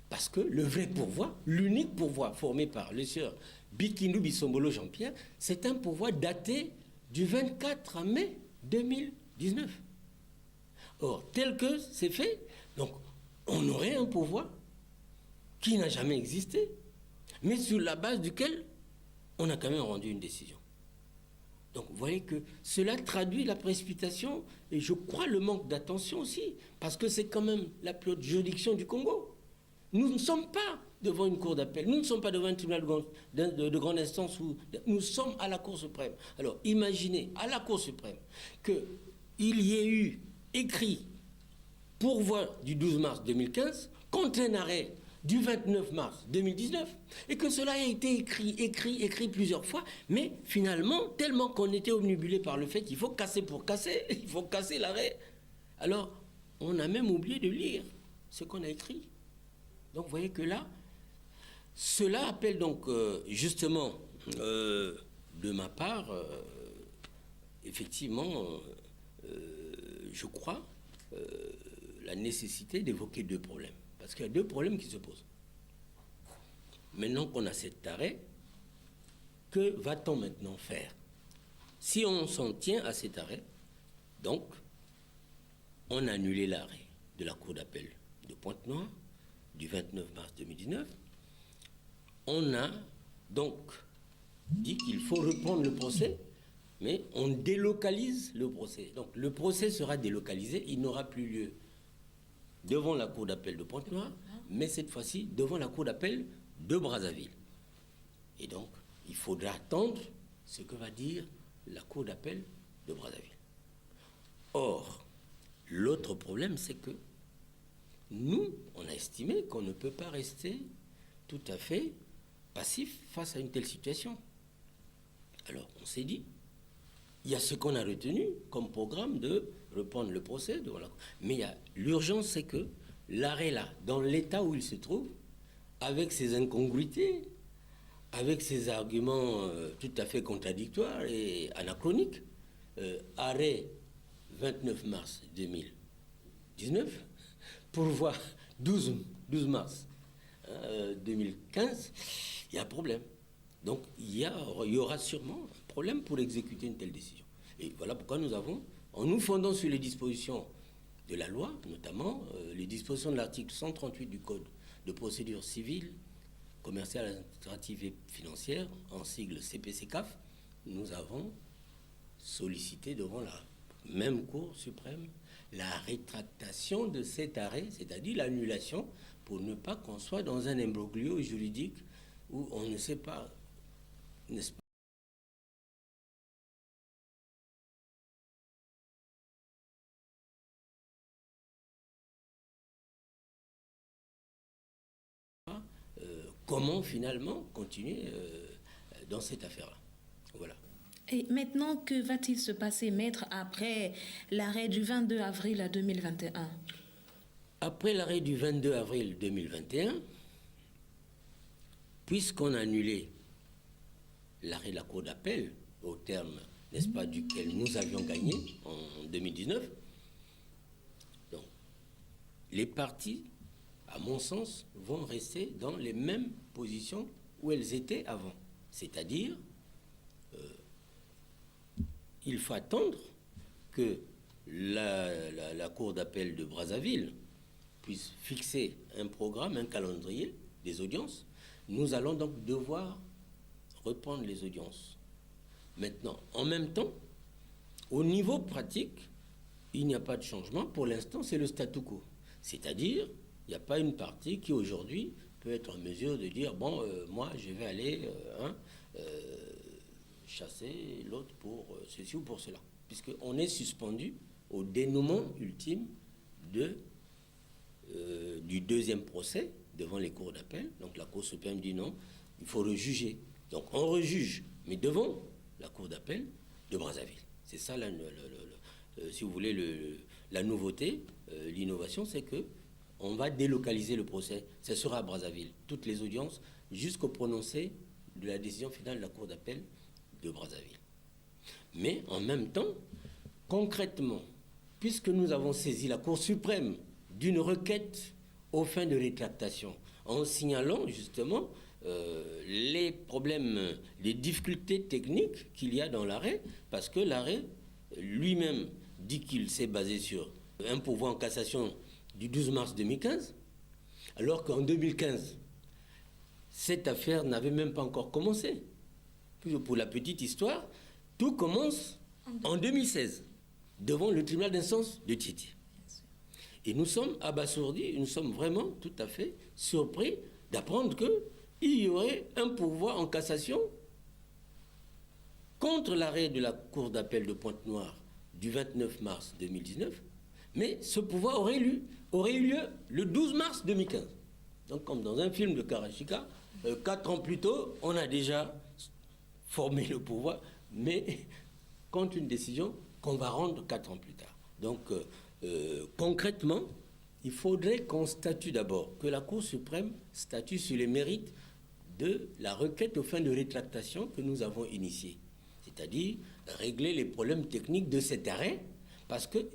Parce que le vrai pourvoi, l'unique pourvoi formé par le sieur Bikinu Bissombolo Jean-Pierre, c'est un pourvoi daté du 24 mai 2019. Or, tel que c'est fait, donc on aurait un pourvoi qui n'a jamais existé, mais sur la base duquel on a quand même rendu une décision. Donc vous voyez que cela traduit la précipitation et je crois le manque d'attention aussi, parce que c'est quand même la plus haute juridiction du Congo. Nous ne sommes pas devant une cour d'appel, nous ne sommes pas devant un tribunal de grande instance, nous sommes à la Cour suprême. Alors imaginez à la Cour suprême qu'il y ait eu écrit pourvoi du 12 mars 2015 contre un arrêt du 29 mars 2019, et que cela a été écrit plusieurs fois, mais finalement, tellement qu'on était omnibulé par le fait qu'il faut casser pour casser, il faut casser l'arrêt, alors on a même oublié de lire ce qu'on a écrit. Donc vous voyez que là, Cela appelle donc justement, de ma part, effectivement, je crois, la nécessité d'évoquer deux problèmes. Parce qu'il y a deux problèmes qui se posent. Maintenant qu'on a cet arrêt, que va-t-on maintenant faire? Si on s'en tient à cet arrêt, donc, on a annulé l'arrêt de la Cour d'appel de Pointe-Noire du 29 mars 2019. On a donc dit qu'il faut reprendre le procès, mais on délocalise le procès. Donc, le procès sera délocalisé, il n'aura plus lieu devant la Cour d'appel de Pointe-Noire, mais cette fois-ci devant la Cour d'appel de Brazzaville. Et donc, il faudra attendre ce que va dire la Cour d'appel de Brazzaville. Or, l'autre problème, c'est que nous, on a estimé qu'on ne peut pas rester tout à fait passif face à une telle situation. Alors, on s'est dit, il y a ce qu'on a retenu comme programme de reprendre le procès devant la Cour. Mais il y a l'urgence, c'est que l'arrêt là, dans l'état où il se trouve, avec ses incongruités, avec ses arguments tout à fait contradictoires et anachroniques, arrêt 29 mars 2019, pourvoi 12 mars 2015, il y a un problème. Donc il y aura sûrement un problème pour exécuter une telle décision. Et voilà pourquoi nous avons, en nous fondant sur les dispositions de la loi, notamment les dispositions de l'article 138 du Code de procédure civile, commerciale, administrative et financière, en sigle CPC-CAF, nous avons sollicité devant la même Cour suprême la rétractation de cet arrêt, c'est-à-dire l'annulation, pour ne pas qu'on soit dans un imbroglio juridique où on ne sait pas, n'est-ce pas, comment finalement continuer dans cette affaire-là. Voilà. Et maintenant, que va-t-il se passer, maître, après l'arrêt du 22 avril 2021? Après l'arrêt du 22 avril 2021, puisqu'on a annulé l'arrêt de la Cour d'appel, au terme, n'est-ce pas, duquel nous avions gagné en 2019, donc, les parties, à mon sens, vont rester dans les mêmes positions où elles étaient avant. C'est-à-dire, il faut attendre que la Cour d'appel de Brazzaville puisse fixer un programme, un calendrier des audiences. Nous allons donc devoir reprendre les audiences. Maintenant, en même temps, au niveau pratique, il n'y a pas de changement. Pour l'instant, c'est le statu quo. C'est-à-dire, il n'y a pas une partie qui, aujourd'hui, peut être en mesure de dire, bon, moi, je vais aller chasser l'autre pour ceci ou pour cela. Puisqu'on est suspendu au dénouement ultime du deuxième procès devant les cours d'appel. Donc la Cour suprême dit non, il faut rejuger. Donc on rejuge, mais devant la Cour d'appel de Brazzaville. C'est ça, si vous voulez, la nouveauté, l'innovation, c'est que on va délocaliser le procès. Ce sera à Brazzaville. Toutes les audiences jusqu'au prononcé de la décision finale de la Cour d'appel de Brazzaville. Mais en même temps, concrètement, puisque nous avons saisi la Cour suprême d'une requête aux fins de rétractation, en signalant justement les problèmes, les difficultés techniques qu'il y a dans l'arrêt, parce que l'arrêt lui-même dit qu'il s'est basé sur un pourvoi en cassation du 12 mars 2015, alors qu'en 2015, cette affaire n'avait même pas encore commencé. Pour la petite histoire, tout commence en 2016, devant le tribunal d'instance de Tiétié. Et nous sommes abasourdis, nous sommes vraiment tout à fait surpris d'apprendre qu'il y aurait un pourvoi en cassation contre l'arrêt de la Cour d'appel de Pointe-Noire du 29 mars 2019, mais ce pourvoi aurait eu lieu le 12 mars 2015. Donc comme dans un film de Karachika, 4 ans plus tôt, on a déjà formé le pourvoi, mais contre une décision qu'on va rendre 4 ans plus tard. Donc concrètement, il faudrait qu'on statue d'abord, que la Cour suprême statue sur les mérites de la requête aux fins de rétractation que nous avons initiée. C'est-à-dire régler les problèmes techniques de cet arrêt, parce qu'il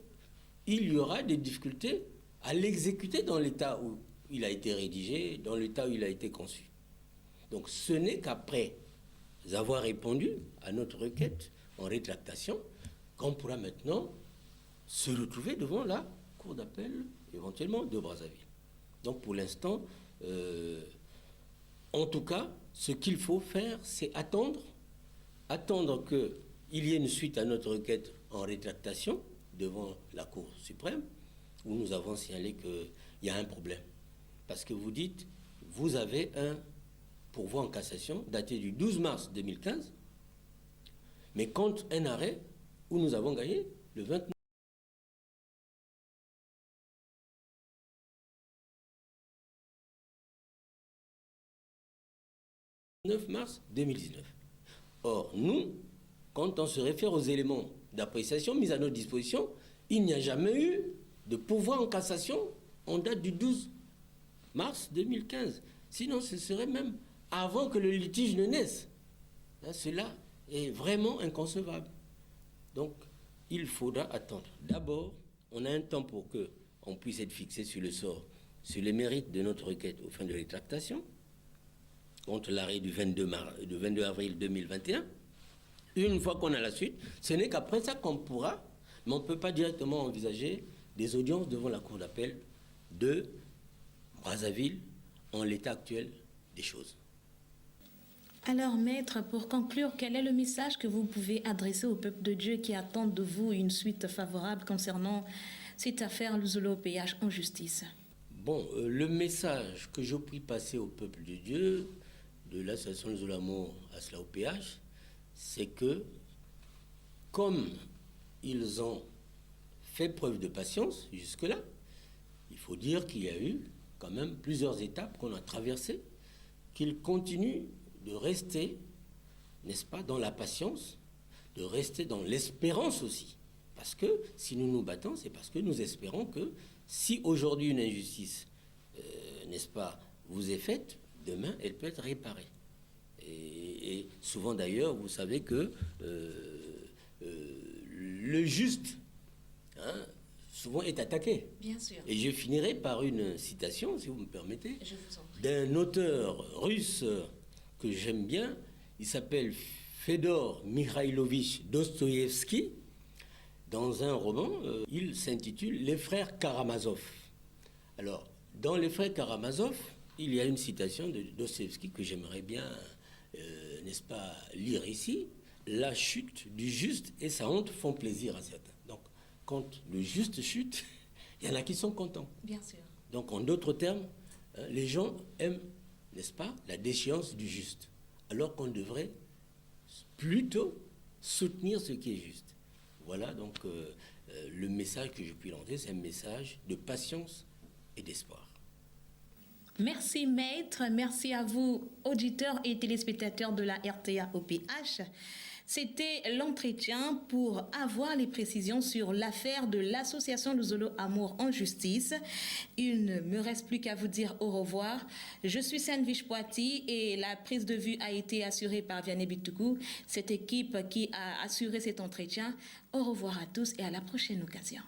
y aura des difficultés à l'exécuter dans l'état où il a été rédigé, dans l'état où il a été conçu. Donc ce n'est qu'après avoir répondu à notre requête en rétractation qu'on pourra maintenant se retrouver devant la cour d'appel, éventuellement de Brazzaville. Donc pour l'instant, en tout cas, ce qu'il faut faire, c'est attendre qu'il y ait une suite à notre requête en rétractation devant la Cour suprême, où nous avons signalé qu'il y a un problème. Parce que vous dites, vous avez un pourvoi en cassation daté du 12 mars 2015, mais contre un arrêt où nous avons gagné le 29 mars 2019. Or, nous, quand on se réfère aux éléments d'appréciation mis à notre disposition, il n'y a jamais eu de pourvoi en cassation en date du 12 mars 2015. Sinon, ce serait même avant que le litige ne naisse. Là, cela est vraiment inconcevable. Donc, il faudra attendre. D'abord, on a un temps pour qu'on puisse être fixé sur le sort, sur les mérites de notre requête aux fins de rétractation, contre l'arrêt du 22 avril 2021. Une fois qu'on a la suite, ce n'est qu'après ça qu'on pourra, mais on ne peut pas directement envisager des audiences devant la cour d'appel de Brazzaville en l'état actuel des choses. Alors, maître, pour conclure, quel est le message que vous pouvez adresser au peuple de Dieu qui attend de vous une suite favorable concernant cette affaire Luzolo-OPH en justice? Bon, le message que je prie passer au peuple de Dieu, de l'association Luzolo-Amour à cela OPH, c'est que, comme ils ont fait preuve de patience jusque-là, il faut dire qu'il y a eu quand même plusieurs étapes qu'on a traversées, qu'ils continuent de rester, n'est-ce pas, dans la patience, de rester dans l'espérance aussi. Parce que si nous nous battons, c'est parce que nous espérons que si aujourd'hui une injustice, n'est-ce pas, vous est faite, demain, elle peut être réparée. Et souvent d'ailleurs, vous savez que le juste, souvent est attaqué. Bien sûr. Et je finirai par une citation, si vous me permettez, Je vous en prie. d'un auteur russe que j'aime bien. Il s'appelle Fedor Mikhailovitch Dostoïevski. Dans un roman, il s'intitule « Les frères Karamazov ». Alors, dans « Les frères Karamazov », il y a une citation de Dostoïevski que j'aimerais bien, n'est-ce pas, lire ici. « La chute du juste et sa honte font plaisir à certains ». Donc, quand le juste chute, il y en a qui sont contents. Bien sûr. Donc, en d'autres termes, les gens aiment, n'est-ce pas, la déchéance du juste, alors qu'on devrait plutôt soutenir ce qui est juste. Voilà donc le message que je puis lancer, c'est un message de patience et d'espoir. Merci maître, merci à vous auditeurs et téléspectateurs de la RTA-OPH. C'était l'entretien pour avoir les précisions sur l'affaire de l'association Luzolo-Amour en justice. Il ne me reste plus qu'à vous dire au revoir. Je suis Senvish Poiti et la prise de vue a été assurée par Vianney Bitoukou, cette équipe qui a assuré cet entretien. Au revoir à tous et à la prochaine occasion.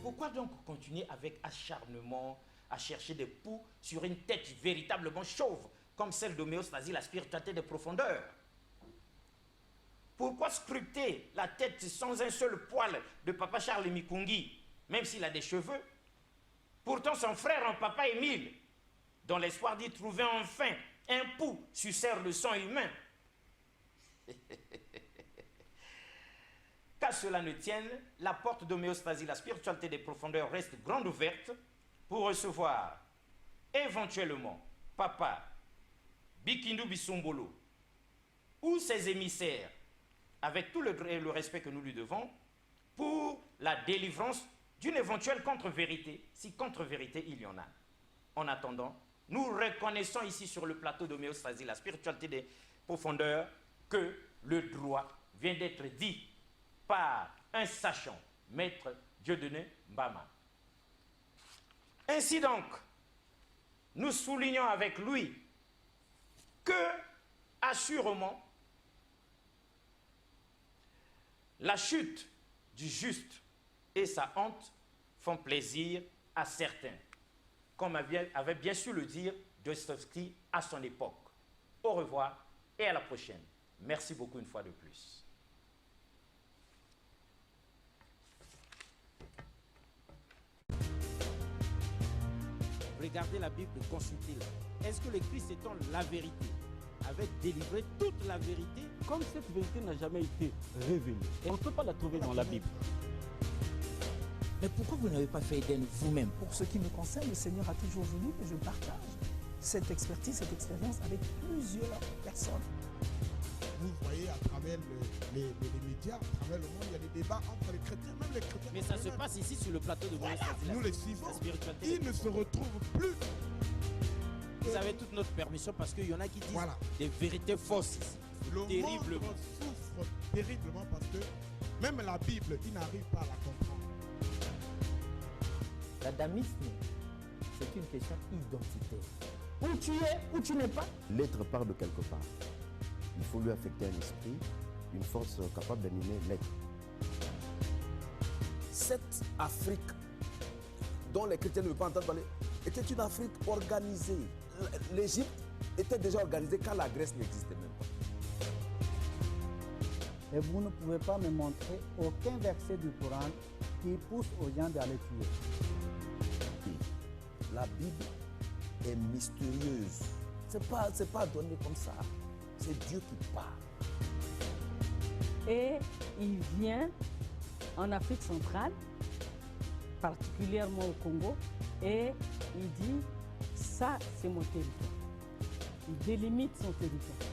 Pourquoi donc continuer avec acharnement à chercher des poux sur une tête véritablement chauve comme celle d'Homéostasie, la spiritualité des profondeurs? Pourquoi scruter la tête sans un seul poil de papa Charles Mikungi, même s'il a des cheveux? Pourtant son frère en papa Émile, dans l'espoir d'y trouver enfin un pouls suceur de sang humain. Qu'à cela ne tienne, la porte d'Homéostasie, la spiritualité des profondeurs, reste grande ouverte pour recevoir éventuellement papa Bikindu Bisombolo ou ses émissaires, avec tout le respect que nous lui devons, pour la délivrance d'une éventuelle contre-vérité, si contre-vérité il y en a. En attendant, nous reconnaissons ici sur le plateau d'Homéostasie, la spiritualité des profondeurs, que le droit vient d'être dit par un sachant, maître Dieudonné Mbama. Ainsi donc, nous soulignons avec lui que, assurément, la chute du juste et sa honte font plaisir à certains, comme avait bien su le dire Dostoïevski à son époque. Au revoir et à la prochaine. Merci beaucoup une fois de plus. Regardez la Bible, consultez-la. Est-ce que le Christ étant la vérité avait délivré toute la vérité? Comme cette vérité n'a jamais été révélée, on ne peut pas la trouver dans la Bible. Mais pourquoi vous n'avez pas fait Eden vous-même? Pour ce qui me concerne, le Seigneur a toujours voulu que je partage cette expertise, cette expérience avec plusieurs personnes. Vous voyez à travers les médias, à travers le monde, il y a des débats entre les chrétiens, même les chrétiens. Mais ça se passe ici sur le plateau de Moïse. Nous les suivons. Ils ne se retrouvent plus. Vous avez toute notre permission parce qu'il y en a qui disent des vérités fausses ici. Le terriblement. monde souffre terriblement parce que même la Bible, ils n'arrivent pas à la comprendre. L'adamisme, c'est une question identitaire. Où tu es, où tu n'es pas. L'être part de quelque part. Il faut lui affecter un esprit, une force capable d'animer l'être. Cette Afrique dont les chrétiens ne veulent pas entendre parler était une Afrique organisée. L'Égypte était déjà organisée quand la Grèce n'existait même pas. Et vous ne pouvez pas me montrer aucun verset du Coran qui pousse aux gens d'aller tuer. La Bible est mystérieuse. C'est pas donné comme ça. C'est Dieu qui parle. Et il vient en Afrique centrale, particulièrement au Congo, et il dit, ça c'est mon territoire. Il délimite son territoire.